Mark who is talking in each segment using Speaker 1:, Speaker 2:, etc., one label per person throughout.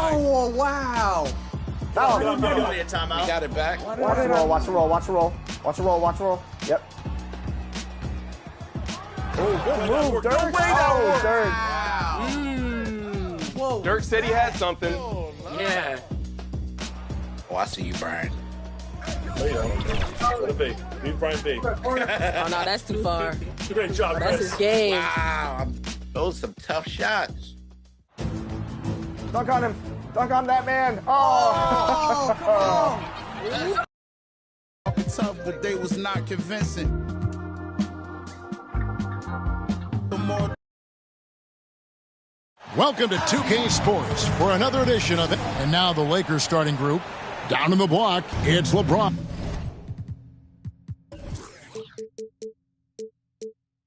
Speaker 1: Oh, wow.
Speaker 2: Oh,
Speaker 3: Probably a timeout.
Speaker 1: We got it back.
Speaker 2: watch the roll, watch the roll, watch the roll. Watch the roll, watch the roll. Yep. Oh, good move, Dirk. Oh, Dirk.
Speaker 1: Whoa.
Speaker 4: Dirk said he had something.
Speaker 1: Yeah.
Speaker 5: Oh, I see you, Brian.
Speaker 6: B. Brian B.
Speaker 7: Oh, no, that's too far.
Speaker 6: Great job,
Speaker 7: That's
Speaker 6: Chris.
Speaker 7: his game.
Speaker 5: Wow, those some tough shots.
Speaker 2: Dunk on him. Dunk on that man. Oh.
Speaker 8: Tough, but they was not convincing. The more.
Speaker 9: Welcome to 2K Sports for another edition of it. And now the Lakers starting group. Down in the block, it's LeBron.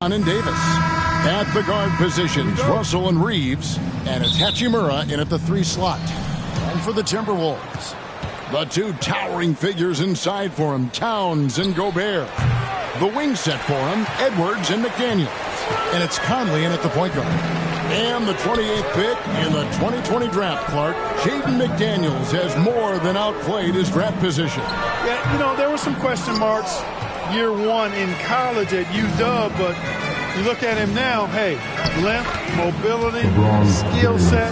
Speaker 9: And Davis. At the guard positions, Russell and Reeves. And it's Hachimura in at the 3 slot. And for the Timberwolves, the 2 towering figures inside for him, Towns and Gobert. The wing set for him, Edwards and McDaniels. And it's Conley in at the point guard. And the 28th pick in the 2020 draft, Clark, Jaden McDaniels has more than outplayed his draft position.
Speaker 10: Yeah, you know, there were some question marks year one in college at UW, but you look at him now, hey, length, mobility, skill set,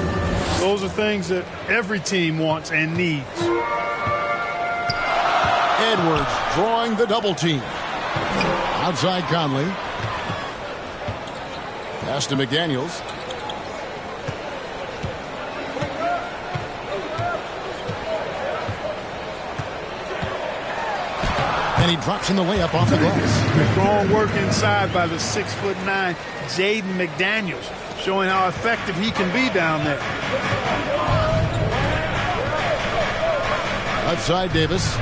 Speaker 10: those are things that every team wants and needs.
Speaker 9: Edwards drawing the double team. Outside Conley. Pass to McDaniels. And he drops in the layup off the glass.
Speaker 10: Strong work inside by the 6'9" Jaden McDaniels, showing how effective he can be down there.
Speaker 9: Outside Davis.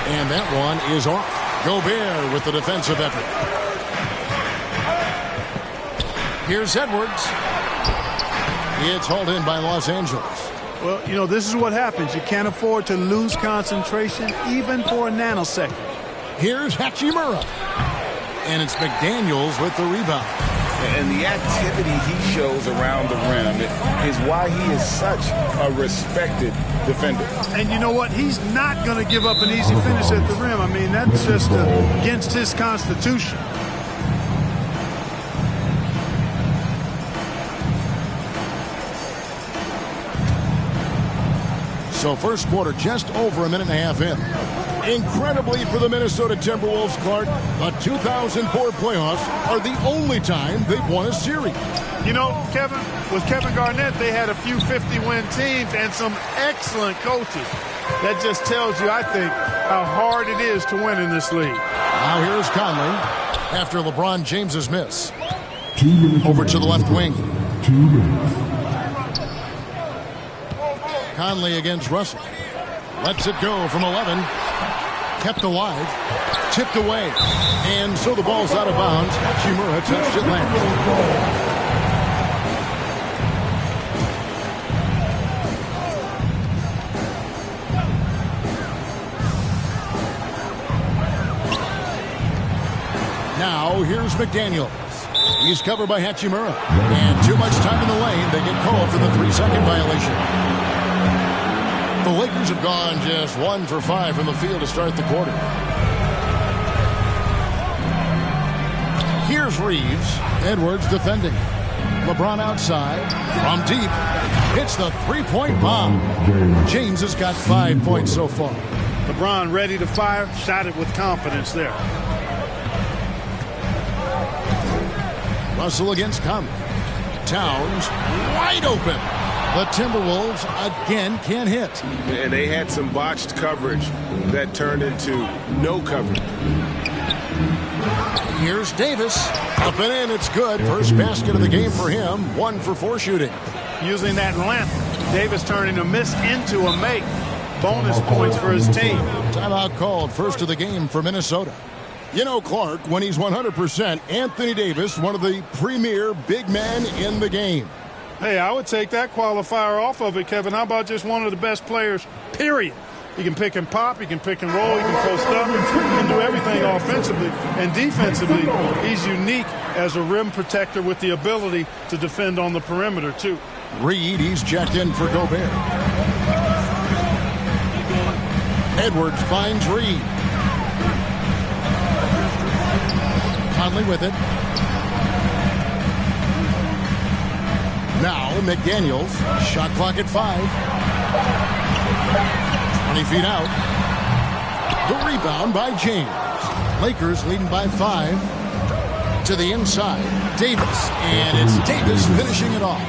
Speaker 9: And that one is off. Gobert with the defensive effort. Here's Edwards. It's hauled in by Los Angeles.
Speaker 10: Well, you know, this is what happens. You can't afford to lose concentration even for a nanosecond.
Speaker 9: Here's Hachimura. And it's McDaniels with the rebound.
Speaker 11: And the activity he shows around the rim is why he is such a respected defender.
Speaker 10: And you know what? He's not going to give up an easy finish at the rim. I mean, that's just against his constitution.
Speaker 9: So first quarter just over a minute and a half in. Incredibly for the Minnesota Timberwolves, Clark, the 2004 playoffs are the only time they've won a series.
Speaker 10: You know, Kevin, with Kevin Garnett, they had a few 50-win teams and some excellent coaches. That just tells you, I think, how hard it is to win in this league.
Speaker 9: Now here's Conley after LeBron James's miss. Over to the left wing. Conley against Russell. Lets it go from 11. Kept alive. Tipped away. And so the ball's out of bounds. Hachimura touched it last. Now here's McDaniels. He's covered by Hachimura. And too much time in the lane. They get called for the 3-second violation. The Lakers have gone just 1 for 5 from the field to start the quarter. Here's Reeves. Edwards defending. LeBron outside. From deep. Hits the 3-point bomb. James has got 5 points so far.
Speaker 10: LeBron ready to fire. Shot it with confidence there.
Speaker 9: Russell against Conley. Towns wide open. The Timberwolves again can't hit.
Speaker 11: And they had some botched coverage that turned into no coverage.
Speaker 9: Here's Davis. Up and in, it's good. First basket of the game for him. 1 for 4 shooting.
Speaker 10: Using that length, Davis turning a miss into a make. Bonus points for his team.
Speaker 9: Timeout called. First of the game for Minnesota. You know, Clark, when he's 100%, Anthony Davis, one of the premier big men in the game.
Speaker 10: Hey, I would take that qualifier off of it, Kevin. How about just one of the best players, period? He can pick and pop, he can pick and roll, he can post up, he can do everything offensively. And defensively, he's unique as a rim protector with the ability to defend on the perimeter, too.
Speaker 9: Reed, he's checked in for Gobert. Edwards finds Reed. Conley with it. Now McDaniels. Shot clock at 5. 20 feet out. The rebound by James. Lakers leading by 5. To the inside. Davis. And it's Davis finishing it off.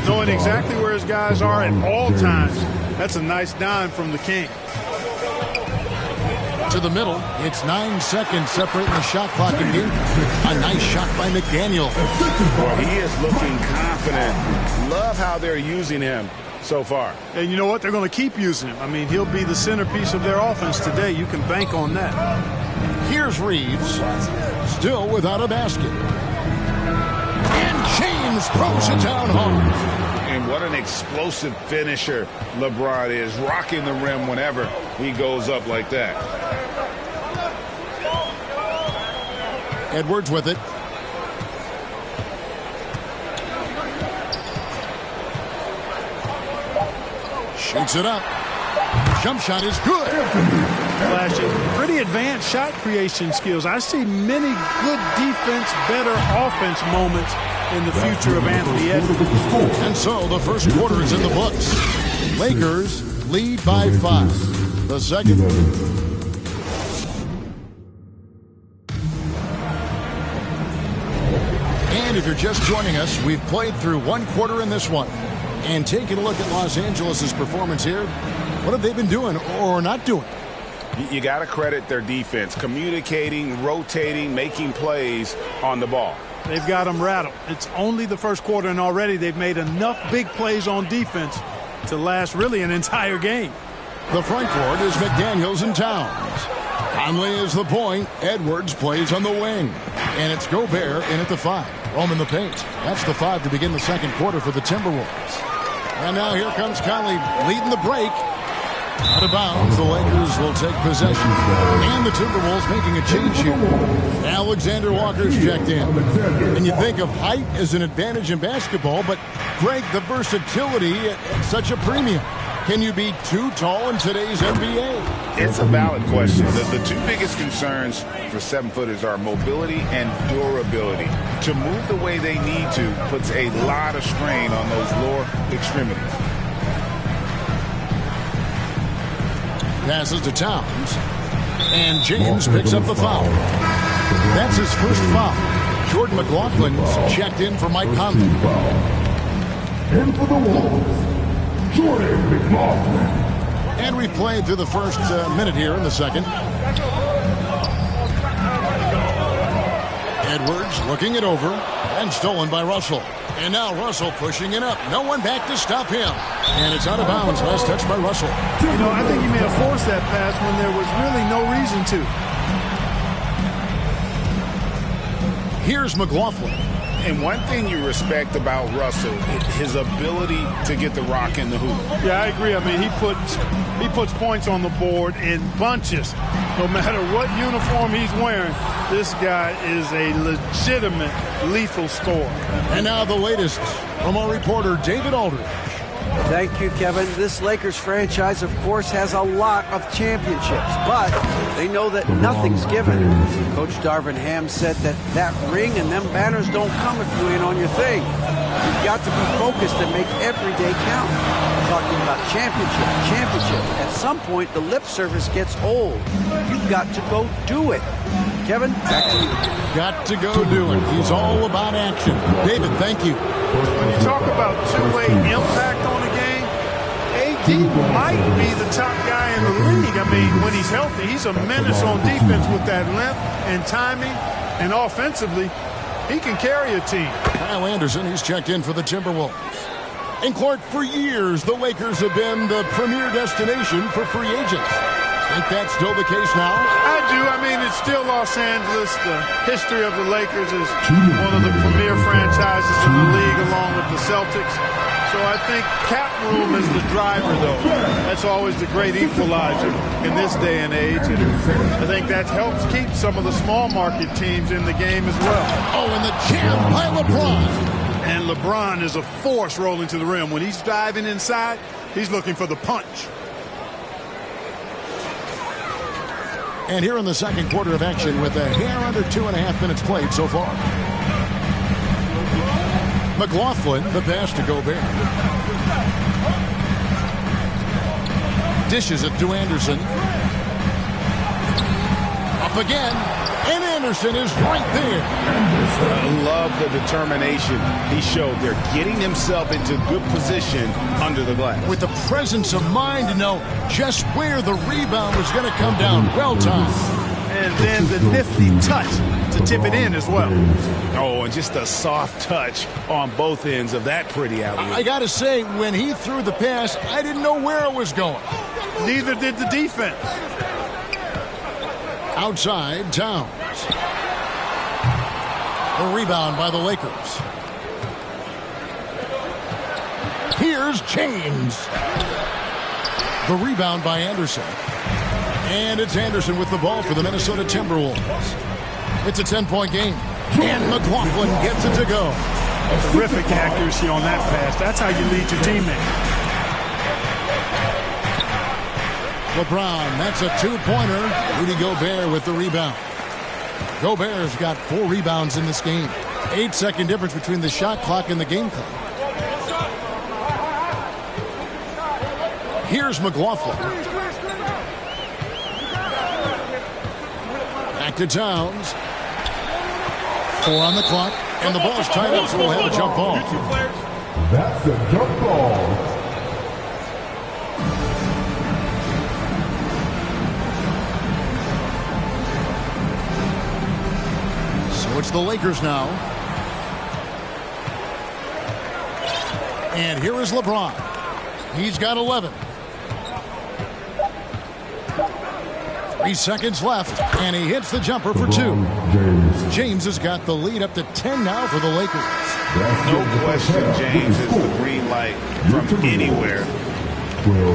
Speaker 10: Knowing exactly where his guys are at all times. That's a nice dime from the King.
Speaker 9: To the middle. It's 9 seconds separating the shot clock and game. A nice shot by McDaniel.
Speaker 11: Well, he is looking confident. Love how they're using him so far.
Speaker 10: And you know what? They're going to keep using him. I mean, he'll be the centerpiece of their offense today. You can bank on that.
Speaker 9: Here's Reeves. Still without a basket. And James throws it down hard.
Speaker 11: And what an explosive finisher LeBron is, rocking the rim whenever he goes up like that.
Speaker 9: Edwards with it. Shoots it up. Jump shot is good.
Speaker 10: Flashy. Pretty advanced shot creation skills. I see many good defense, better offense moments in the future of Anthony Edwards.
Speaker 9: And so the first quarter is in the books. Lakers lead by 5. The second. And if you're just joining us, we've played through one quarter in this one. And taking a look at Los Angeles' performance here, what have they been doing or not doing?
Speaker 11: You got to credit their defense, communicating, rotating, making plays on the ball.
Speaker 10: They've got them rattled. It's only the first quarter, and already they've made enough big plays on defense to last really an entire game.
Speaker 9: The front court is McDaniels and Towns. Conley is the point. Edwards plays on the wing. And it's Gobert in at the 5. Roaming the paint. That's the 5 to begin the second quarter for the Timberwolves. And now here comes Conley leading the break. Out of bounds, the Lakers will take possession. And the Timberwolves making a change here. Alexander Walker's checked in. And you think of height as an advantage in basketball, but Greg, the versatility at such a premium. Can you be too tall in today's NBA?
Speaker 11: It's a valid question. The two biggest concerns for 7-footers are mobility and durability. To move the way they need to puts a lot of strain on those lower extremities.
Speaker 9: Passes to Towns. And James picks up the foul. That's his first foul. Jordan McLaughlin's checked in for Mike Conley.
Speaker 3: And for the Wolves, Jordan McLaughlin.
Speaker 9: And we've played through the first minute here in the second. Edwards looking it over. And stolen by Russell. And now Russell pushing it up. No one back to stop him. And it's out of bounds. Last touch by Russell.
Speaker 10: You know, I think he may have forced that pass when there was really no reason to.
Speaker 9: Here's McLaughlin.
Speaker 11: And one thing you respect about Russell, his ability to get the rock in the hoop.
Speaker 10: Yeah, I agree. I mean, he puts points on the board in bunches. No matter what uniform he's wearing, this guy is a legitimate lethal scorer.
Speaker 9: And now the latest from our reporter, David Aldridge.
Speaker 1: Thank you, Kevin. This Lakers franchise, of course, has a lot of championships, but they know that nothing's given. Coach Darvin Ham said that ring and them banners don't come if you ain't on your thing. You've got to be focused and make every day count. Talking about championship. At some point, the lip service gets old. You've got to go do it. Kevin, back to you.
Speaker 9: Got to go do it. He's all about action. David, thank you.
Speaker 10: When you talk about two-way impact on a game, AD might be the top guy in the league. I mean, when he's healthy, he's a menace on defense with that length and timing, and offensively, he can carry a team.
Speaker 9: Kyle Anderson, he's checked in for the Timberwolves. And Clark, for years, the Lakers have been the premier destination for free agents. Think that's still the case now?
Speaker 10: I do. I mean, it's still Los Angeles. The history of the Lakers is one of the premier franchises in the league, along with the Celtics. So I think cap room is the driver, though. That's always the great equalizer in this day and age. And I think that helps keep some of the small market teams in the game as well.
Speaker 9: Oh, and the jam by LeBron.
Speaker 10: And LeBron is a force rolling to the rim. When he's diving inside, he's looking for the punch.
Speaker 9: And here in the second quarter of action with a hair under 2.5 minutes played so far. McLaughlin, the pass to Gobert. Dishes it to Anderson. Up again. And Anderson is right there.
Speaker 11: I love the determination he showed there, getting himself into good position under the glass.
Speaker 9: With the presence of mind to know just where the rebound was going to come down. Well timed.
Speaker 10: And then the nifty touch to tip it in as well.
Speaker 11: Oh, and just a soft touch on both ends of that pretty alley-oop.
Speaker 9: I got to say, when he threw the pass, I didn't know where it was going.
Speaker 10: Neither did the defense.
Speaker 9: Outside, Towns. A rebound by the Lakers. Here's James. The rebound by Anderson. And it's Anderson with the ball for the Minnesota Timberwolves. It's a 10-point game. And McLaughlin gets it to go.
Speaker 10: Terrific accuracy on that pass. That's how you lead your teammate.
Speaker 9: LeBron, that's a two-pointer. Rudy Gobert with the rebound. Gobert's got 4 rebounds in this game. 8-second difference between the shot clock and the game clock. Here's McLaughlin. Back to Towns. 4 on the clock, and the ball's tied up, so we'll have a jump ball.
Speaker 3: That's a jump ball.
Speaker 9: So it's the Lakers now. And here is LeBron. He's got 11. 3 seconds left, and he hits the jumper for 2. James has got the lead up to 10 now for the Lakers.
Speaker 11: No question, James is the green light from anywhere.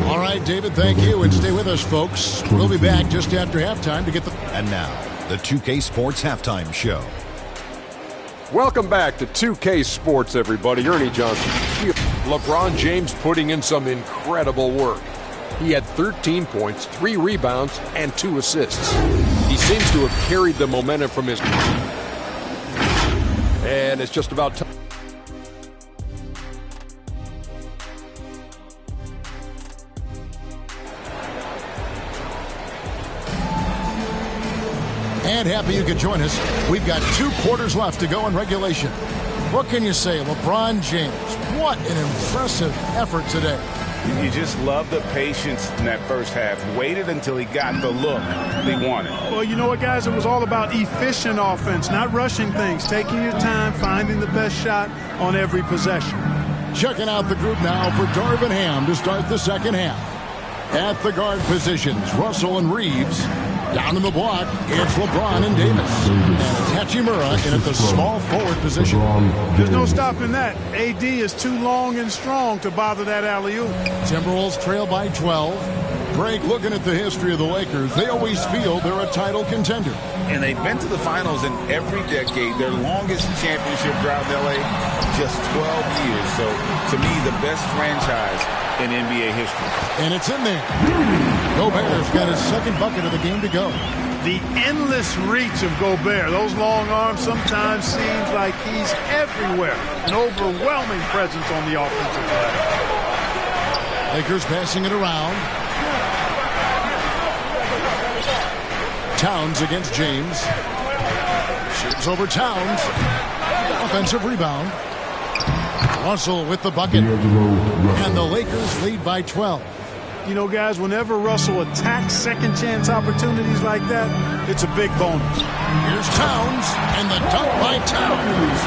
Speaker 9: All right, David, thank you, and stay with us, folks. We'll be back just after halftime to get the...
Speaker 4: And now, the 2K Sports Halftime Show.
Speaker 12: Welcome back to 2K Sports, everybody. Ernie Johnson. LeBron James putting in some incredible work. He had 13 points, 3 rebounds, and 2 assists. He seems to have carried the momentum from his... And it's just about time.
Speaker 9: And happy you could join us. We've got 2 quarters left to go in regulation. What can you say, LeBron James? What an impressive effort today.
Speaker 11: You just love the patience in that first half. Waited until he got the look he wanted.
Speaker 10: Well, you know what, guys? It was all about efficient offense, not rushing things, taking your time, finding the best shot on every possession.
Speaker 9: Checking out the group now for Darvin Ham to start the second half. At the guard positions, Russell and Reeves. Down in the block, it's LeBron and Davis. And Hachimura in at the small forward position.
Speaker 10: There's no stopping that. AD is too long and strong to bother that alley-oop.
Speaker 9: Timberwolves trail by 12. Greg, looking at the history of the Lakers, they always feel they're a title contender.
Speaker 11: And they've been to the finals in every decade. Their longest championship drought in L.A., just 12 years. So, to me, the best franchise in NBA history.
Speaker 9: And it's in there. Gobert's got his second bucket of the game to go.
Speaker 10: The endless reach of Gobert. Those long arms sometimes seems like he's everywhere. An overwhelming presence on the offensive glass.
Speaker 9: Lakers passing it around. Towns against James. Shoots over Towns. Offensive rebound. Russell with the bucket. And the Lakers lead by 12.
Speaker 10: You know, guys, whenever Russell attacks second chance opportunities like that, it's a big bonus.
Speaker 9: Here's Towns, and the dunk by Towns.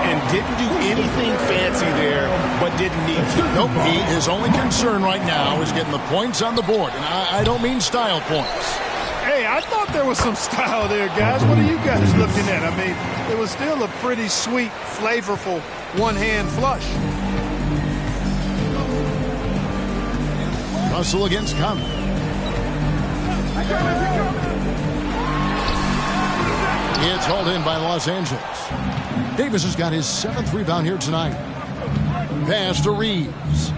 Speaker 11: And didn't do anything fancy there, but didn't need to.
Speaker 9: Nope, his only concern right now is getting the points on the board. And I don't mean style points.
Speaker 10: Hey, I thought there was some style there, guys. What are you guys looking at? I mean, it was still a pretty sweet, flavorful one-hand flush.
Speaker 9: Russell against Conley. It's hauled in by Los Angeles. Davis has got his 7th rebound here tonight. Pass to Reeves.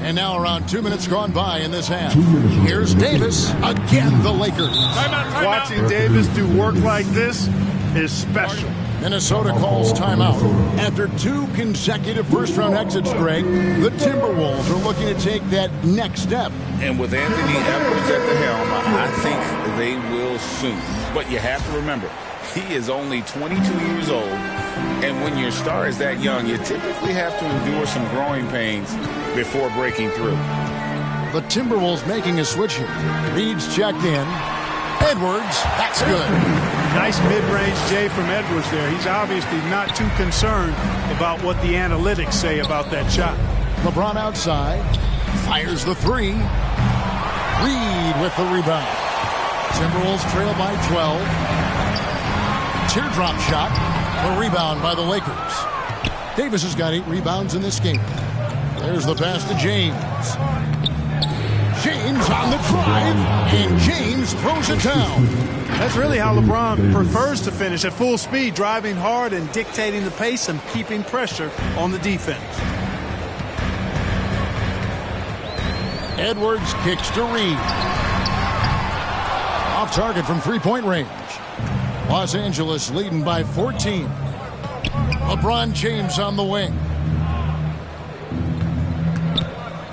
Speaker 9: And now around 2 minutes gone by in this half. Here's Davis. Again, the Lakers.
Speaker 10: Watching Davis do work like this is special.
Speaker 9: Minnesota calls timeout. After 2 consecutive first-round exits, Greg, the Timberwolves are looking to take that next step.
Speaker 11: And with Anthony Edwards at the helm, I think they will soon. But you have to remember, he is only 22 years old. And when your star is that young, you typically have to endure some growing pains before breaking through.
Speaker 9: The Timberwolves making a switch here. Reeves checked in. Edwards, that's good.
Speaker 10: Nice mid-range J from Edwards there. He's obviously not too concerned about what the analytics say about that shot.
Speaker 9: LeBron outside. Fires the 3. Reed with the rebound. Timberwolves trail by 12. Teardrop shot. A rebound by the Lakers. Davis has got 8 rebounds in this game. There's the pass to James. James on the drive, and James throws it down.
Speaker 10: That's really how LeBron prefers to finish, at full speed, driving hard and dictating the pace and keeping pressure on the defense.
Speaker 9: Edwards kicks to Reed. Off target from three-point range. Los Angeles leading by 14. LeBron James on the wing.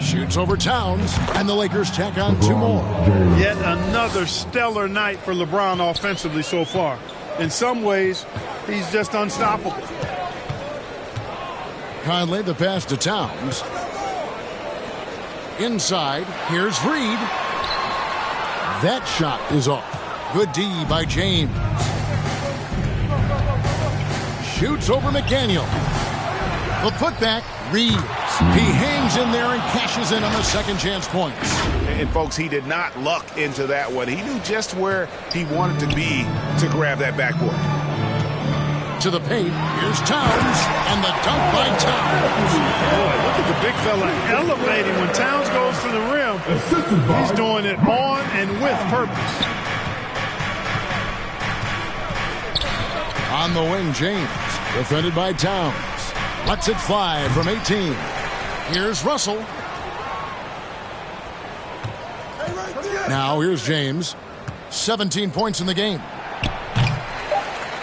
Speaker 9: Shoots over Towns, and the Lakers tack on 2 more.
Speaker 10: Yet another stellar night for LeBron offensively so far. In some ways, he's just unstoppable.
Speaker 9: Conley the pass to Towns. Inside, here's Reed. That shot is off. Good D by James. Shoots over McDaniel. The putback, Reeves. He hangs in there and cashes in on the second chance points.
Speaker 11: And folks, he did not luck into that one. He knew just where he wanted to be to grab that backboard.
Speaker 9: To the paint, here's Towns, and the dunk by Towns.
Speaker 10: Boy, look at the big fella elevating when Towns goes to the rim. He's doing it on and with purpose.
Speaker 9: On the wing, James, defended by Towns. Lets it fly from 18. Here's Russell. Now here's James. 17 points in the game.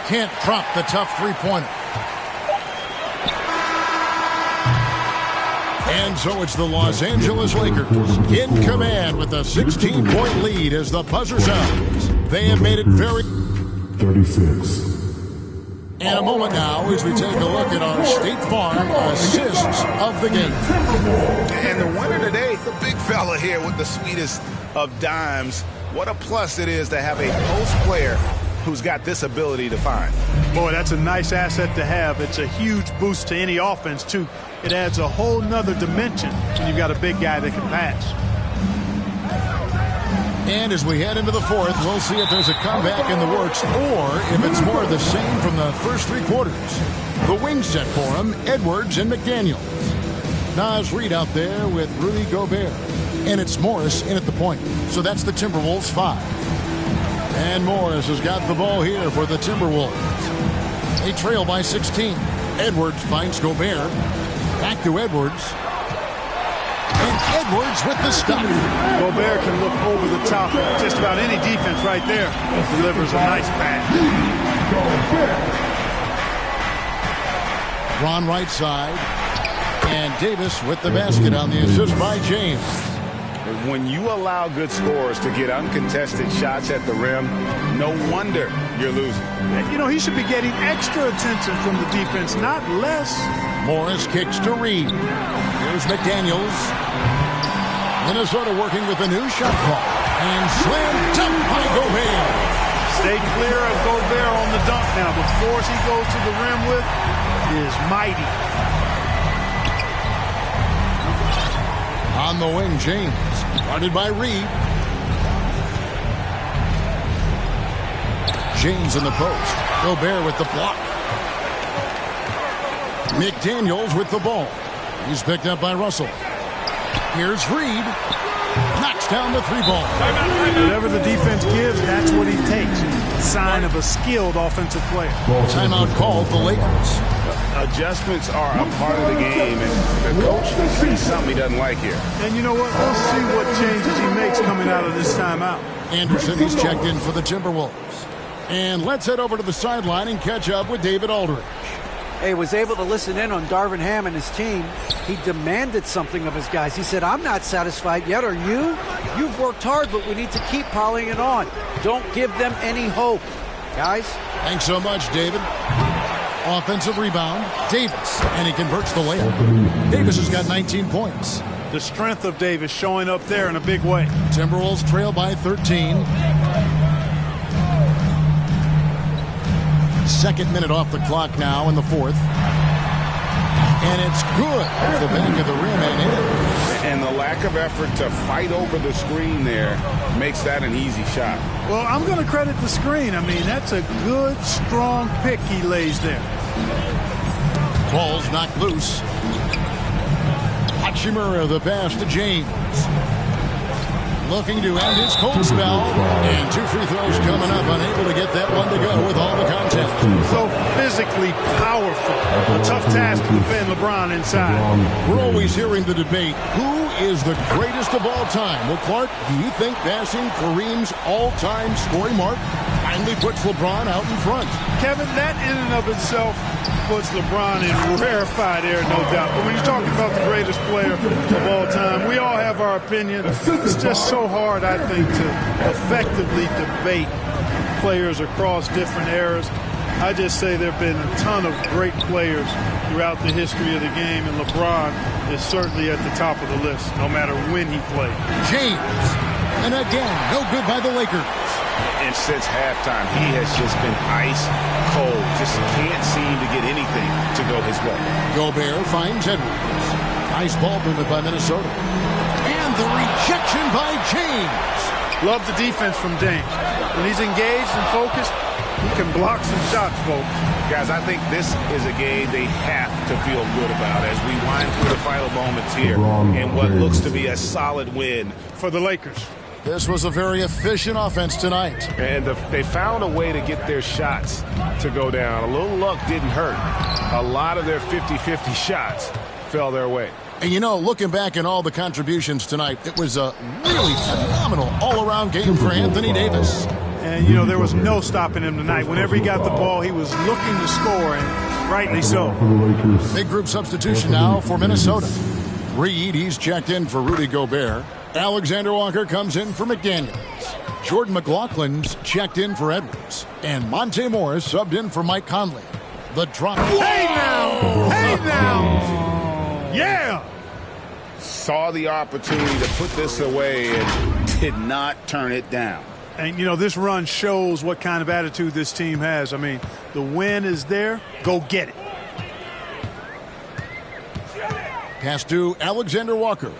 Speaker 9: Can't prop the tough three-pointer. And so it's the Los Angeles Lakers in command with a 16-point lead as the buzzer sounds. They have made it very...
Speaker 3: 36.
Speaker 9: And a moment now as we take a look at our State Farm assists of the game.
Speaker 11: And the winner today, the big fella here with the sweetest of dimes. What a plus it is to have a post player who's got this ability to find.
Speaker 10: Boy, that's a nice asset to have. It's a huge boost to any offense, too. It adds a whole nother dimension when you've got a big guy that can pass.
Speaker 9: And as we head into the fourth, we'll see if there's a comeback in the works or if it's more of the same from the first 3 quarters. The wing set for him, Edwards and McDaniel. Naz Reid out there with Rudy Gobert. And it's Morris in at the point. So that's the Timberwolves 5. And Morris has got the ball here for the Timberwolves. They trail by 16. Edwards finds Gobert. Back to Edwards. And Edwards with the stop.
Speaker 10: Gobert can look over the top of just about any defense right there. Delivers a nice pass.
Speaker 9: Ron right side. And Davis with the basket on the assist by James.
Speaker 11: When you allow good scorers to get uncontested shots at the rim, no wonder you're losing.
Speaker 10: You know, he should be getting extra attention from the defense, not less.
Speaker 9: Morris kicks to Reed. Here's McDaniels. Minnesota working with a new shot clock. And slam dunk by Gobert.
Speaker 10: Stay clear of Gobert on the dunk now. The force he goes to the rim with is mighty.
Speaker 9: On the wing, James. Guarded by Reed. James in the post. Gobert with the block. McDaniels with the ball. He's picked up by Russell. Here's Reed. Knocks down the 3 ball.
Speaker 10: Whatever the defense gives, that's what he takes. sign of a skilled offensive player.
Speaker 9: Timeout called the Lakers.
Speaker 11: Adjustments are a part of the game, and the coach sees something he doesn't like here.
Speaker 10: And you know what? We'll see what changes he makes coming out of this timeout.
Speaker 9: Anderson is checked in for the Timberwolves. And let's head over to the sideline and catch up with David Aldridge.
Speaker 1: He was able to listen in on Darvin Ham and his team. He demanded something of his guys. He said, I'm not satisfied yet. Are you? You've worked hard, but we need to keep piling it on. Don't give them any hope. Guys?
Speaker 9: Thanks so much, David. Offensive rebound, Davis, and he converts the layup. Davis has got 19 points.
Speaker 10: The strength of Davis showing up there in a big way.
Speaker 9: Timberwolves trail by 13. Second minute off the clock now in the fourth. And it's good off the back of the rim and in.
Speaker 11: And the lack of effort to fight over the screen there makes that an easy shot.
Speaker 10: Well, I'm going to credit the screen. I mean, that's a good, strong pick he lays there.
Speaker 9: Ball's knocked loose. Hachimura, the pass to James. Looking to end his cold spell. And 2 free throws coming up. Unable to get that one to go with all the contact.
Speaker 10: So physically powerful. A tough task to defend LeBron inside.
Speaker 9: We're always hearing the debate. Who is the greatest of all time? Well, Clark, do you think passing Kareem's all-time scoring mark finally puts LeBron out in front?
Speaker 10: Kevin, that in and of itself puts LeBron in rarefied air, no doubt. But when you're talking about the greatest player of all time, we all have our opinion. It's just so hard, I think, to effectively debate players across different eras. I just say there have been a ton of great players throughout the history of the game, and LeBron is certainly at the top of the list, no matter when he played.
Speaker 9: James, and again, no good by the Lakers.
Speaker 11: And since halftime, he has just been ice cold. Just can't seem to get anything to go his way.
Speaker 9: Gobert finds Edwards. Nice ball movement by Minnesota. And the rejection by James.
Speaker 10: Love the defense from James. When he's engaged and focused, he can block some shots, folks.
Speaker 11: Guys, I think this is a game they have to feel good about as we wind through the final moments here in what looks to be a solid win
Speaker 10: for the Lakers.
Speaker 9: This was a very efficient offense tonight.
Speaker 11: And they found a way to get their shots to go down. A little luck didn't hurt. A lot of their 50-50 shots fell their way.
Speaker 9: And you know, looking back at all the contributions tonight, it was a really phenomenal all-around game for Anthony Davis.
Speaker 10: And, you know, there was no stopping him tonight. Whenever he got the ball, he was looking to score, and rightly so.
Speaker 9: Big group substitution now for Minnesota. Reed, he's checked in for Rudy Gobert. Alexander Walker comes in for McDaniels. Jordan McLaughlin's checked in for Edwards. And Monte Morris subbed in for Mike Conley. The drop.
Speaker 10: Hey now! Hey now! Yeah!
Speaker 11: Saw the opportunity to put this away and did not turn it down.
Speaker 10: And, you know, this run shows what kind of attitude this team has. I mean, the win is there. Go get it.
Speaker 9: Pass to Alexander Walker.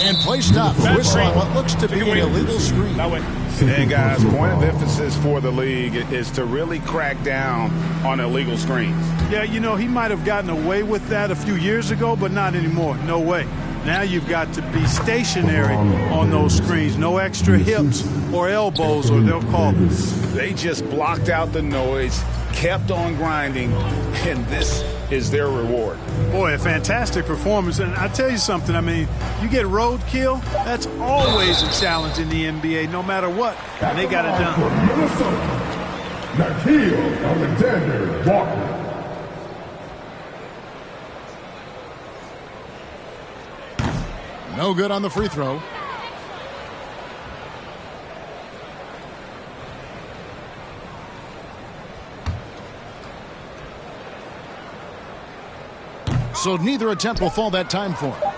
Speaker 9: And play stop. Whistle on what looks to be an illegal screen.
Speaker 11: And guys, point of emphasis for the league is to really crack down on illegal screens.
Speaker 10: Yeah, you know, he might have gotten away with that a few years ago, but not anymore. No way. Now you've got to be stationary on those screens. No extra hips or elbows, or they'll call it.
Speaker 11: They just blocked out the noise, kept on grinding, and this is their reward.
Speaker 10: Boy, a fantastic performance. And I tell you something, I mean, you get roadkill, that's always a challenge in the NBA, no matter what. And they got it done.
Speaker 3: Nickeil Alexander Walker.
Speaker 9: No good on the free throw. So neither attempt will fall that time for him.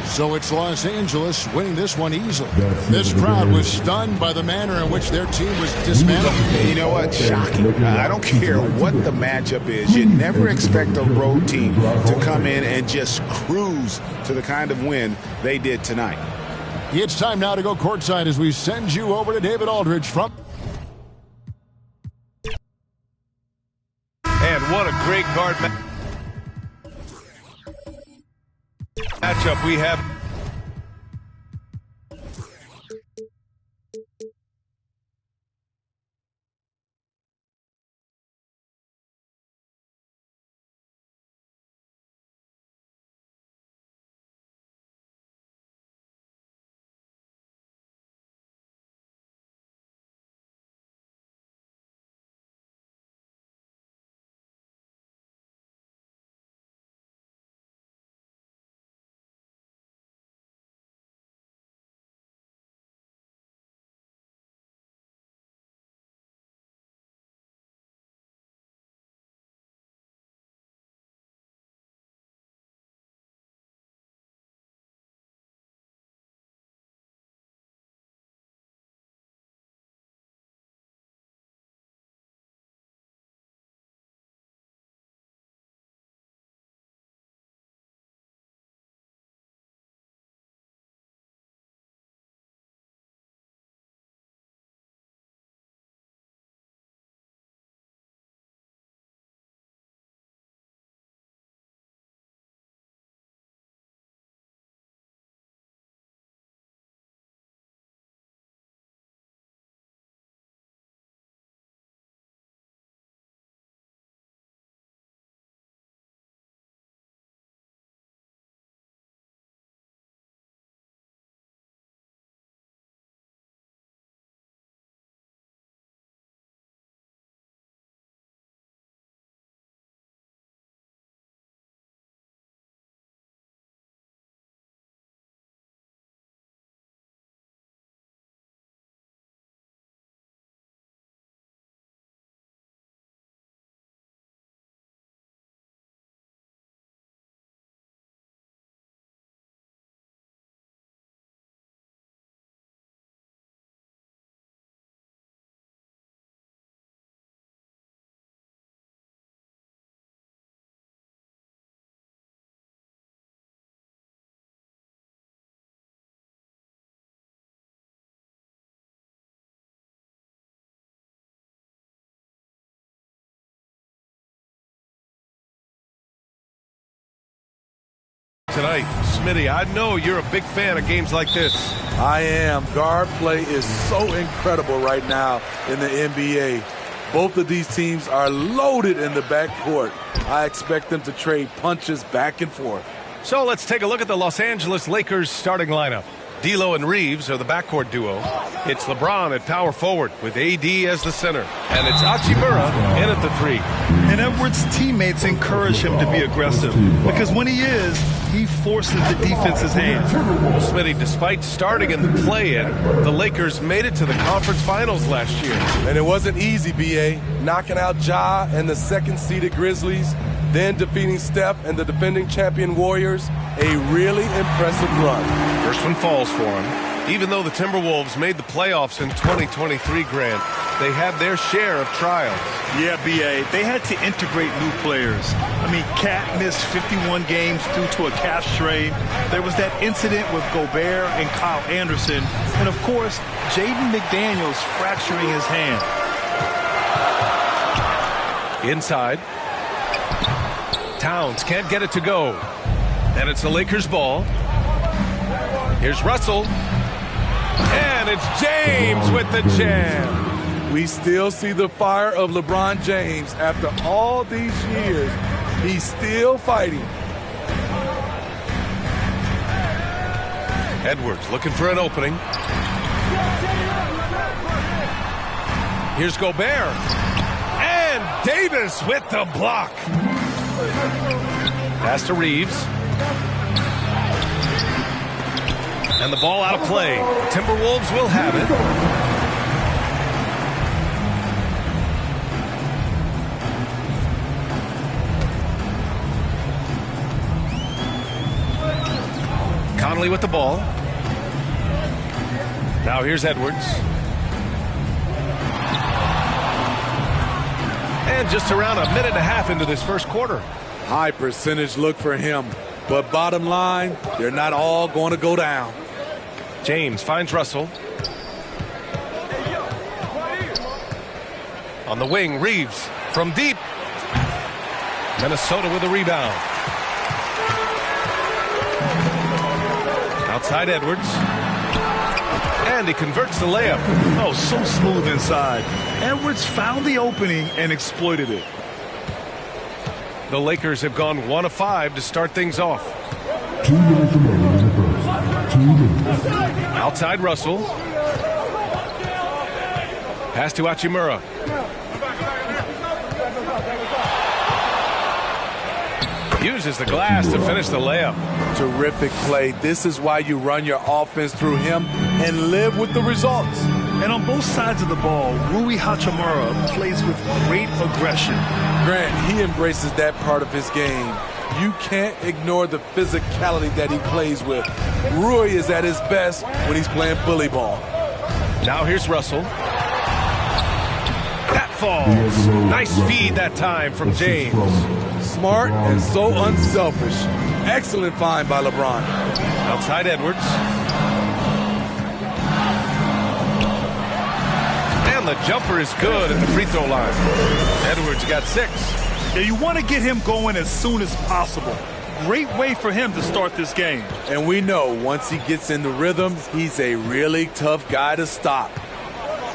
Speaker 9: So it's Los Angeles winning this one easily. This crowd was stunned by the manner in which their team was dismantled.
Speaker 11: You know what? Shocking. I don't care what the matchup is. You never expect a road team to come in and just cruise to the kind of win they did tonight.
Speaker 9: It's time now to go courtside as we send you over to David Aldridge from...
Speaker 13: And what a great guard matchup we have.
Speaker 6: tonight. Smitty, I know you're a big fan of games like this.
Speaker 13: I am. Guard play is so incredible right now in the NBA. Both of these teams are loaded in the backcourt. I expect them to trade punches back and forth.
Speaker 6: So let's take a look at the Los Angeles Lakers starting lineup. D'Lo and Reeves are the backcourt duo. It's LeBron at power forward with AD as the center. And it's Hachimura in at the 3.
Speaker 10: And Edwards' teammates encourage him to be aggressive because when he is, he forces the defense's hand.
Speaker 6: Smitty, despite starting in the play-in, the Lakers made it to the conference finals last year.
Speaker 13: And it wasn't easy, B.A. Knocking out Ja and the second-seeded Grizzlies, then defeating Steph and the defending champion Warriors. A really impressive run.
Speaker 6: First one falls for him. Even though the Timberwolves made the playoffs in 2023, Grant, they had their share of trials.
Speaker 10: Yeah, B.A., they had to integrate new players. I mean, Cat missed 51 games due to a calf strain. There was that incident with Gobert and Kyle Anderson. And, of course, Jaden McDaniels fracturing his hand.
Speaker 6: Inside. Towns can't get it to go. And it's the Lakers' ball. Here's Russell. And it's James with the jam.
Speaker 13: We still see the fire of LeBron James. After all these years, he's still fighting.
Speaker 6: Edwards looking for an opening. Here's Gobert. And Davis with the block. Pass to Reeves. And the ball out of play. Timberwolves will have it. Conley with the ball. Now here's Edwards. And just around a minute and a half into this first quarter.
Speaker 13: High percentage look for him. But bottom line, they're not all going to go down.
Speaker 6: James finds Russell. On the wing, Reeves from deep. Minnesota with a rebound. Outside Edwards. And he converts the layup.
Speaker 10: Oh, so smooth inside. Edwards found the opening and exploited it.
Speaker 6: The Lakers have gone 1 of 5 to start things off.
Speaker 3: 2 minutes remaining in the first. 2 minutes.
Speaker 6: Outside Russell. Pass to Hachimura. Uses the glass to finish the layup.
Speaker 13: Terrific play. This is why you run your offense through him and live with the results.
Speaker 10: And on both sides of the ball, Rui Hachimura plays with great aggression.
Speaker 13: Grant, he embraces that part of his game. You can't ignore the physicality that he plays with. Rui is at his best when he's playing bully ball.
Speaker 6: Now here's Russell. That falls. Nice feed that time from James.
Speaker 13: Smart and so unselfish. Excellent find by LeBron.
Speaker 6: Outside Edwards. And the jumper is good at the free throw line. Edwards got 6.
Speaker 10: Yeah, you want to get him going as soon as possible. Great way for him to start this game.
Speaker 13: And we know once he gets in the rhythm, he's a really tough guy to stop.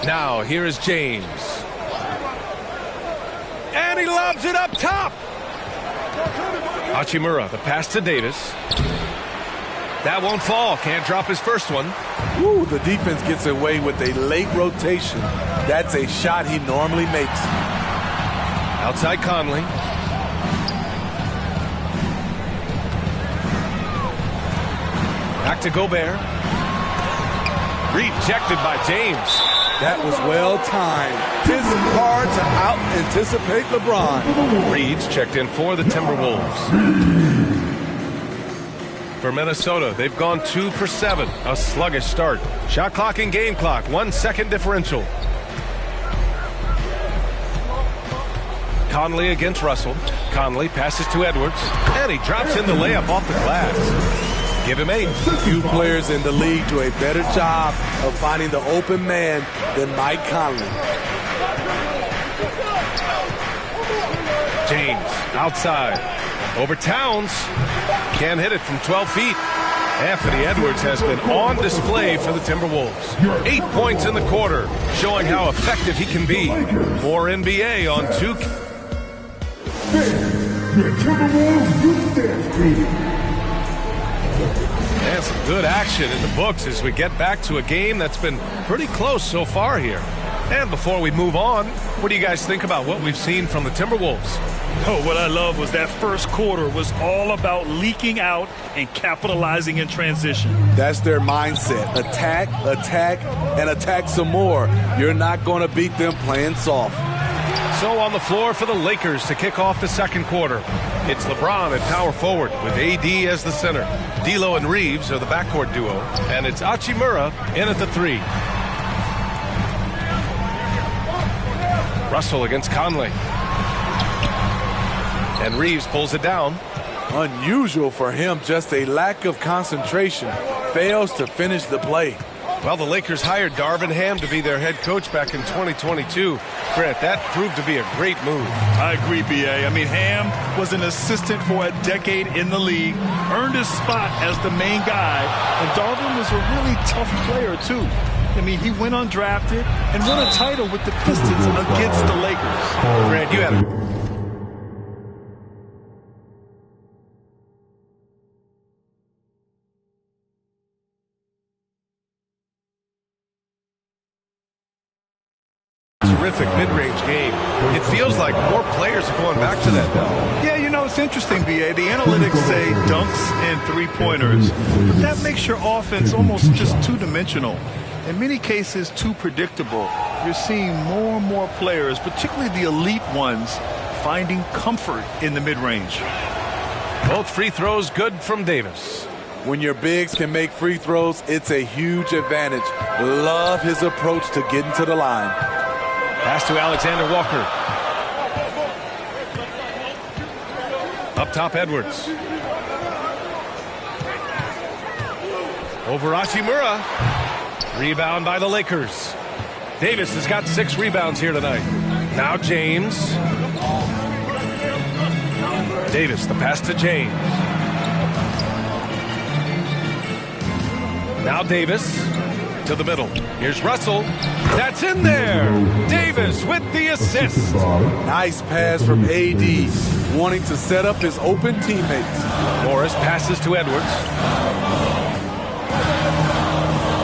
Speaker 6: Now here is James. And he lobs it up top. Hachimura, the pass to Davis. That won't fall. Can't drop his first one.
Speaker 13: Ooh, the defense gets away with a late rotation. That's a shot he normally makes.
Speaker 6: Outside Conley. Back to Gobert. Rejected by James.
Speaker 13: That was well timed. It's hard to out-anticipate LeBron.
Speaker 6: Reeves checked in for the Timberwolves. For Minnesota, they've gone 2 for 7. A sluggish start. Shot clock and game clock. 1 second differential. Conley against Russell. Conley passes to Edwards. And he drops in the layup off the glass. Give him 8.
Speaker 13: Few players in the league do a better job of finding the open man than Mike Conley.
Speaker 6: James outside. Over Towns. Can't hit it from 12 feet. Anthony Edwards has been on display for the Timberwolves. 8 points in the quarter, showing how effective he can be. More NBA on 2K. And some good action in the books as we get back to a game that's been pretty close so far here. And before we move on, what do you guys think about what we've seen from the Timberwolves?
Speaker 14: Oh, what I love was that first quarter was all about leaking out and capitalizing in transition.
Speaker 13: That's their mindset. Attack, attack, and attack some more. You're not going to beat them playing soft.
Speaker 6: So on the floor for the Lakers to kick off the second quarter, it's LeBron at power forward with AD as the center. D'Lo and Reeves are the backcourt duo, and it's Hachimura in at the 3. Russell against Conley. And Reeves pulls it down.
Speaker 13: Unusual for him, just a lack of concentration. Fails to finish the play.
Speaker 6: Well, the Lakers hired Darvin Ham to be their head coach back in 2022. Grant, that proved to be a great move.
Speaker 14: I agree, B.A. I mean, Ham was an assistant for a decade in the league, earned his spot as the main guy, and Darvin was a really tough player, too. I mean, he went undrafted and won a title with the Pistons against the Lakers.
Speaker 6: Grant, you had a... terrific mid-range game. It feels like more players are going back to that now.
Speaker 14: Yeah, you know, it's interesting, B.A. The analytics say dunks and three-pointers, but that makes your offense almost just two-dimensional. In many cases, too predictable. You're seeing more and more players, particularly the elite ones, finding comfort in the mid-range.
Speaker 6: Both free throws good from Davis.
Speaker 13: When your bigs can make free throws, it's a huge advantage. Love his approach to getting to the line.
Speaker 6: Pass to Alexander Walker. Up top, Edwards. Over Hachimura. Rebound by the Lakers. Davis has got 6 rebounds here tonight. Now James. Davis, the pass to James. Now Davis to the middle. Here's Russell. That's in there. Davis with the assist.
Speaker 13: Nice pass from AD, wanting to set up his open teammates.
Speaker 6: Morris passes to Edwards.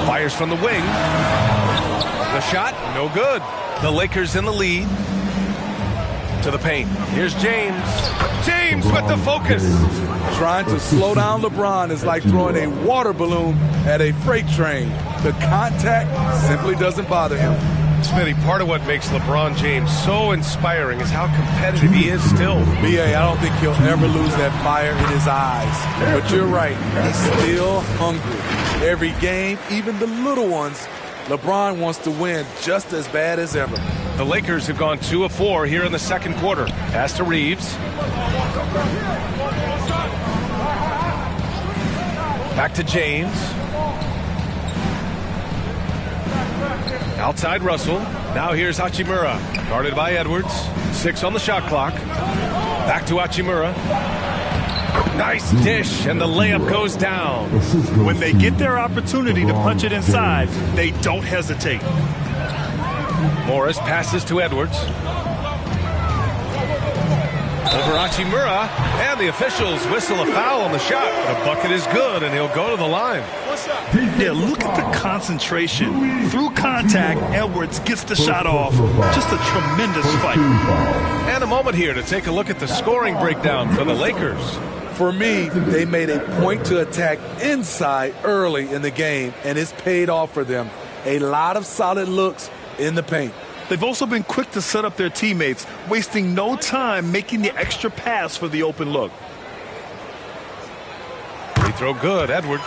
Speaker 6: Fires from the wing. The shot, no good. The Lakers in the lead. To the paint. Here's James. James with the focus.
Speaker 13: Trying to slow down LeBron is like throwing a water balloon at a freight train. The contact simply doesn't bother him.
Speaker 6: Smitty, part of what makes LeBron James so inspiring is how competitive he is still.
Speaker 13: B.A., I don't think he'll ever lose that fire in his eyes. But you're right, he's still hungry. Every game, even the little ones, LeBron wants to win just as bad as ever.
Speaker 6: The Lakers have gone 2 of 4 here in the second quarter. Pass to Reeves. Back to James. Outside Russell. Now here's Hachimura. Guarded by Edwards. 6 on the shot clock. Back to Hachimura. Nice dish, and the layup goes down.
Speaker 14: When they get their opportunity to punch it inside, they don't hesitate.
Speaker 6: Morris passes to Edwards. Over Hachimura, and the officials whistle a foul on the shot. The bucket is good, and he'll go to the line.
Speaker 14: Yeah, look at the concentration. Through contact, Edwards gets the shot off. Just a tremendous fight.
Speaker 6: And a moment here to take a look at the scoring breakdown for the Lakers.
Speaker 13: For me, they made a point to attack inside early in the game, and it's paid off for them. A lot of solid looks in the paint.
Speaker 14: They've also been quick to set up their teammates, wasting no time making the extra pass for the open look.
Speaker 6: Free throw good, Edwards.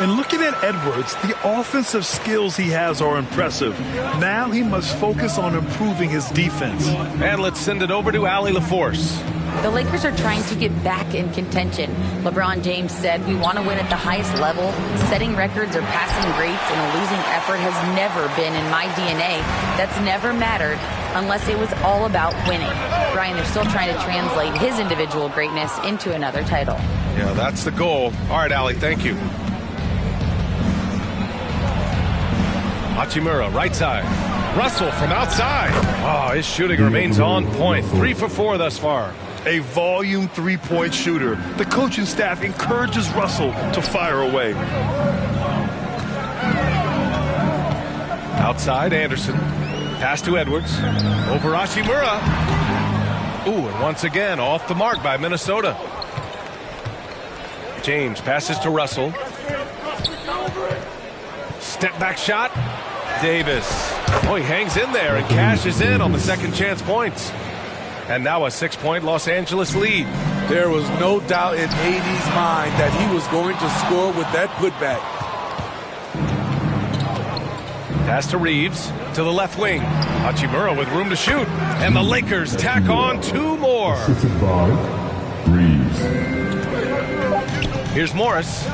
Speaker 14: And looking at Edwards, the offensive skills he has are impressive. Now he must focus on improving his defense.
Speaker 6: And let's send it over to Allie LaForce.
Speaker 15: The Lakers are trying to get back in contention. LeBron James said, "We want to win at the highest level. Setting records or passing greats in a losing effort has never been in my DNA. That's never mattered unless it was all about winning." Brian, they're still trying to translate his individual greatness into another title.
Speaker 6: Yeah, that's the goal. All right, Allie, thank you. Hachimura, right side. Russell from outside. Oh, his shooting remains on point. 3 for 4 thus far.
Speaker 14: A volume three-point shooter. The coaching staff encourages Russell to fire away.
Speaker 6: Outside, Anderson. Pass to Edwards. Over Hachimura. Ooh, and once again, off the mark by Minnesota. James passes to Russell. Step back shot. Davis. Oh, he hangs in there and cashes in on the second chance points. And now a 6-point Los Angeles lead.
Speaker 13: There was no doubt in AD's mind that he was going to score with that putback.
Speaker 6: Pass to Reeves, to the left wing. Hachimura with room to shoot. And the Lakers tack on 2 more.
Speaker 3: Assisted by Reeves.
Speaker 6: Here's Morris.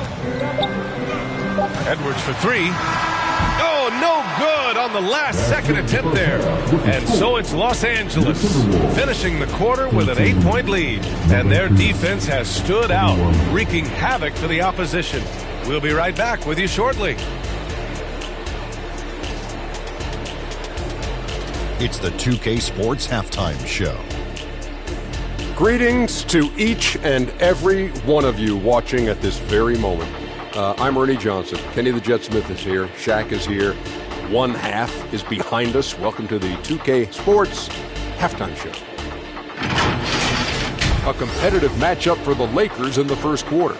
Speaker 6: Edwards for 3. Oh, no good on the last second attempt there. And so it's Los Angeles finishing the quarter with an 8-point lead. And their defense has stood out, wreaking havoc for the opposition. We'll be right back with you shortly.
Speaker 4: It's the 2K Sports Halftime Show.
Speaker 12: Greetings to each and every one of you watching at this very moment. I'm Ernie Johnson. Kenny the Jet Smith is here. Shaq is here. One half is behind us. Welcome to the 2K Sports Halftime Show. A competitive matchup for the Lakers in the first quarter.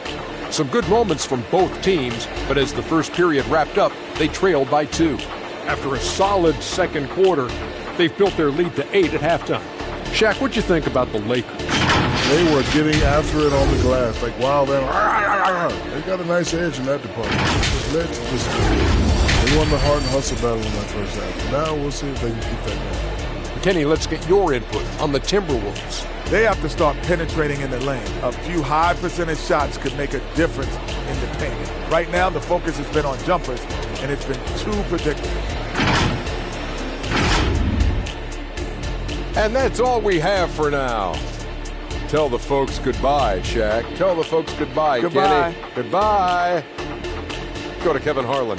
Speaker 12: Some good moments from both teams, but as the first period wrapped up, they trailed by 2. After a solid second quarter, they've built their lead to 8 at halftime. Shaq, what'd you think about the Lakers?
Speaker 16: They were getting after it on the glass, like wild animals. They got a nice edge in that department. They won the heart and hustle battle in that first half. Now we'll see if they can keep that going.
Speaker 12: Kenny, let's get your input on the Timberwolves.
Speaker 17: They have to start penetrating in the lane. A few high percentage shots could make a difference in the paint. Right now, the focus has been on jumpers, and it's been too predictable.
Speaker 12: And that's all we have for now. Tell the folks goodbye, Shaq. Tell the folks goodbye,
Speaker 2: Goodbye.
Speaker 12: Kenny. Goodbye. Go to Kevin Harlan.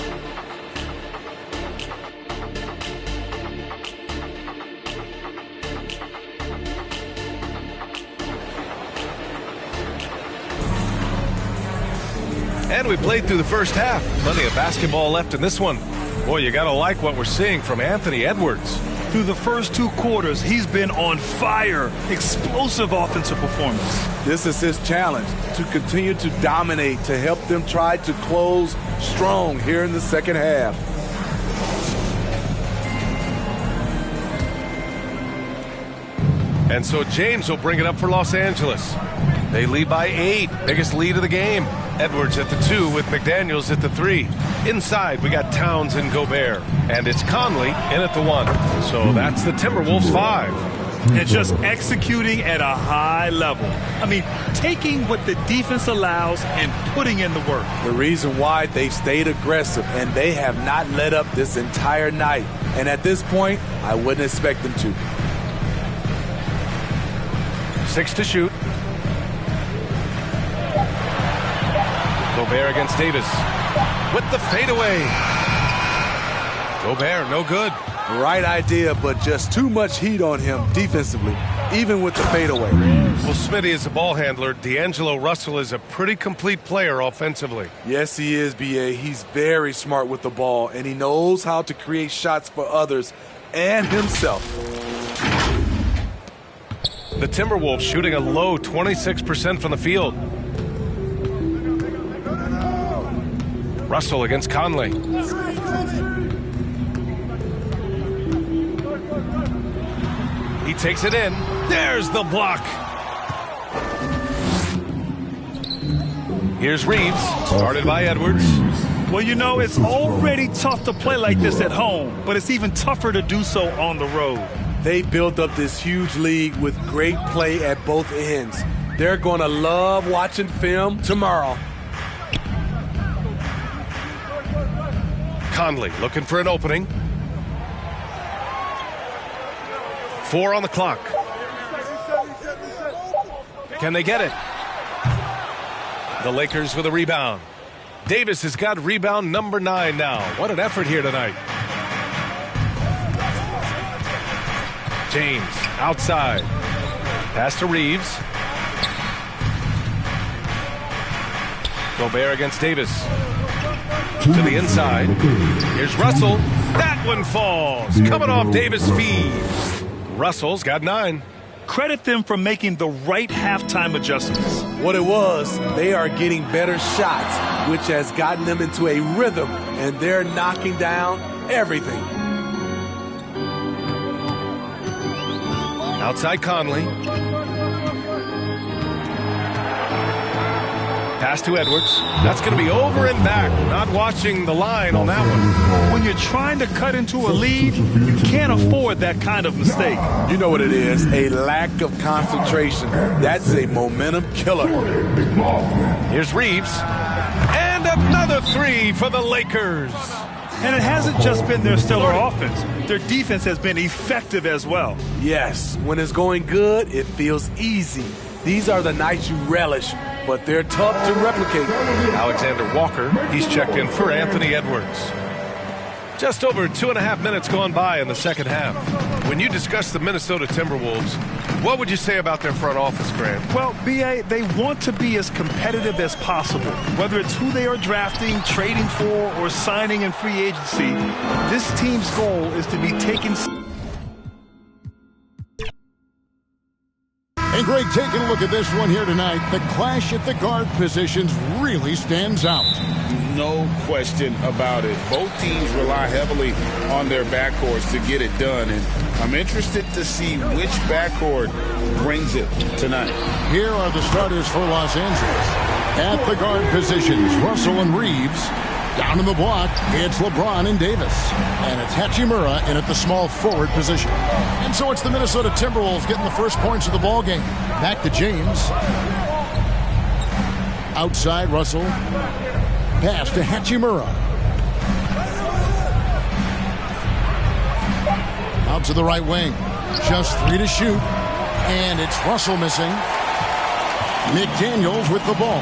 Speaker 6: And we played through the first half. Plenty of basketball left in this one. Boy, you got to like what we're seeing from Anthony Edwards.
Speaker 14: Through the first 2 quarters, he's been on fire. Explosive offensive performance.
Speaker 13: This is his challenge, to continue to dominate, to help them try to close strong here in the second half.
Speaker 6: And so James will bring it up for Los Angeles. They lead by 8, biggest lead of the game. Edwards at the 2 with McDaniels at the 3. Inside, we got Towns and Gobert. And it's Conley in at the 1. So that's the Timberwolves 5.
Speaker 14: And just executing at a high level. I mean, taking what the defense allows and putting in the work.
Speaker 13: The reason why they've stayed aggressive, and they have not let up this entire night. And at this point, I wouldn't expect them to.
Speaker 6: 6 to shoot. Gobert against Davis with the fadeaway. Gobert, no good.
Speaker 13: Right idea, but just too much heat on him defensively, even with the fadeaway.
Speaker 6: Well, Smitty is a ball handler. D'Angelo Russell is a pretty complete player offensively.
Speaker 13: Yes, he is, B.A. He's very smart with the ball, and he knows how to create shots for others and himself.
Speaker 6: The Timberwolves shooting a low 26% from the field. Russell against Conley. He takes it in. There's the block. Here's Reeves, started by Edwards.
Speaker 14: Well, you know, it's already tough to play like this at home, but it's even tougher to do so on the road.
Speaker 13: They built up this huge lead with great play at both ends. They're going to love watching film tomorrow.
Speaker 6: Conley looking for an opening. 4 on the clock. Can they get it? The Lakers with a rebound. Davis has got rebound number 9 now. What an effort here tonight. James outside. Pass to Reeves. Gobert against Davis. To the inside. Here's Russell. That one falls. Coming off Davis' feed. Russell's got 9.
Speaker 14: Credit them for making the right halftime adjustments.
Speaker 13: What it was, they are getting better shots, which has gotten them into a rhythm, and they're knocking down everything.
Speaker 6: Outside Conley. Pass to Edwards. That's going to be over and back. Not watching the line on that one.
Speaker 14: When you're trying to cut into a lead, you can't afford that kind of mistake.
Speaker 13: You know what it is, a lack of concentration. That's a momentum killer.
Speaker 6: Here's Reeves. And another 3 for the Lakers.
Speaker 14: And it hasn't just been their stellar offense. Their defense has been effective as well.
Speaker 13: Yes, when it's going good, it feels easy. These are the nights you relish, but they're tough to replicate.
Speaker 6: Alexander Walker, he's checked in for Anthony Edwards. Just over 2.5 minutes gone by in the second half. When you discuss the Minnesota Timberwolves, what would you say about their front office, Grant?
Speaker 14: Well, B.A., they want to be as competitive as possible. Whether it's who they are drafting, trading for, or signing in free agency, this team's goal is to be taken.
Speaker 9: And Greg, taking a look at this one here tonight, the clash at the guard positions really stands out.
Speaker 11: No question about it. Both teams rely heavily on their backcourts to get it done, and I'm interested to see which backcourt brings it tonight.
Speaker 9: Here are the starters for Los Angeles. At the guard positions, Russell and Reeves. Down in the block, it's LeBron and Davis. And it's Hachimura in at the small forward position. And so it's the Minnesota Timberwolves getting the first points of the ball game. Back to James. Outside, Russell. Pass to Hachimura. Out to the right wing. Just 3 to shoot. And it's Russell missing. McDaniels with the ball.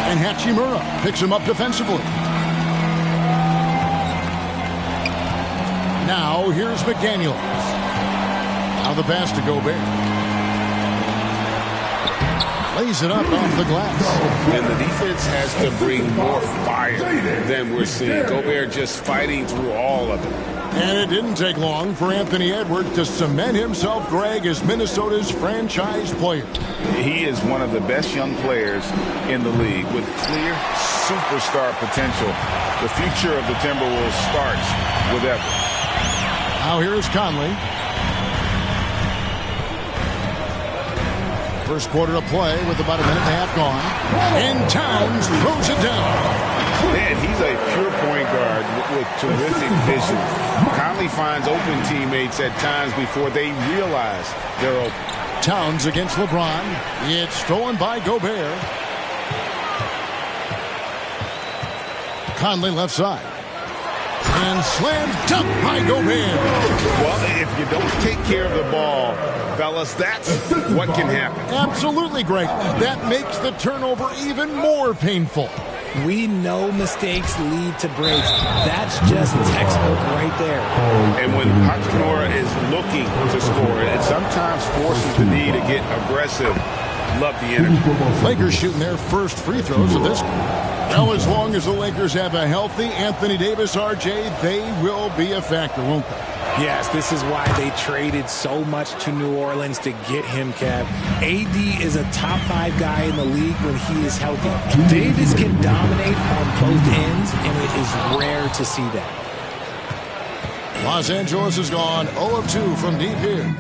Speaker 9: And Hachimura picks him up defensively. Now, here's McDaniels. Now the pass to Gobert. Lays it up off the glass.
Speaker 11: And the defense has to bring more fire than we're seeing. Gobert just fighting through all of it.
Speaker 9: And it didn't take long for Anthony Edwards to cement himself, Greg, as Minnesota's franchise player.
Speaker 11: He is one of the best young players in the league with clear superstar potential. The future of the Timberwolves starts with Edwards.
Speaker 9: Now here's Conley. First quarter of play with about a minute and a half gone. And Towns throws it down.
Speaker 11: Man, he's a pure point guard with terrific vision. Conley finds open teammates at times before they realize they're open.
Speaker 9: Towns against LeBron. It's stolen by Gobert. Conley left side. And slam dunk by Gobert.
Speaker 11: Well, if you don't take care of the ball, fellas, that's what can happen.
Speaker 9: Absolutely, Greg. That makes the turnover even more painful.
Speaker 18: We know mistakes lead to breaks. That's just textbook right there.
Speaker 11: And when Hachimura is looking to score, it sometimes forces the need to get aggressive. Love the energy.
Speaker 9: Lakers shooting their first free throws of this. Well, as long as the Lakers have a healthy Anthony Davis, RJ, they will be a factor, won't they?
Speaker 18: Yes, this is why they traded so much to New Orleans to get him, Kev. AD is a top 5 guy in the league when he is healthy. Davis can dominate on both ends, and it is rare to see that.
Speaker 9: Los Angeles has gone 0 of 2 from deep here.